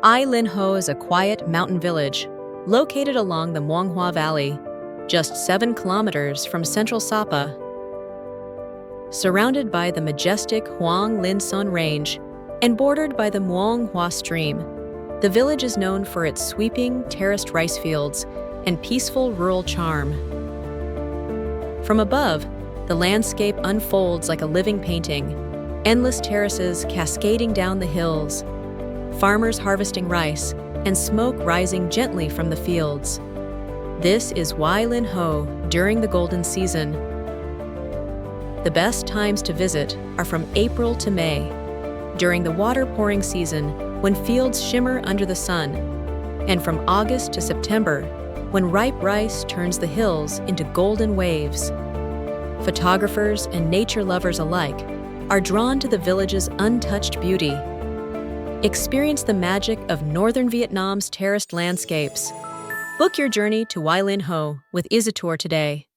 Ai Linh Ho is a quiet mountain village located along the Muong Hoa Valley, just 7 kilometers from central Sapa. Surrounded by the majestic Hoang Lien Son range and bordered by the Muong Hoa stream, the village is known for its sweeping, terraced rice fields and peaceful rural charm. From above, the landscape unfolds like a living painting, endless terraces cascading down the hills, farmers harvesting rice, and smoke rising gently from the fields. This is Ai Linh Ho during the golden season. The best times to visit are from April to May, during the water pouring season when fields shimmer under the sun, and from August to September when ripe rice turns the hills into golden waves. Photographers and nature lovers alike are drawn to the village's untouched beauty. Experience the magic of northern Vietnam's terraced landscapes. Book your journey to Hoang Lien Son with IZITOUR today.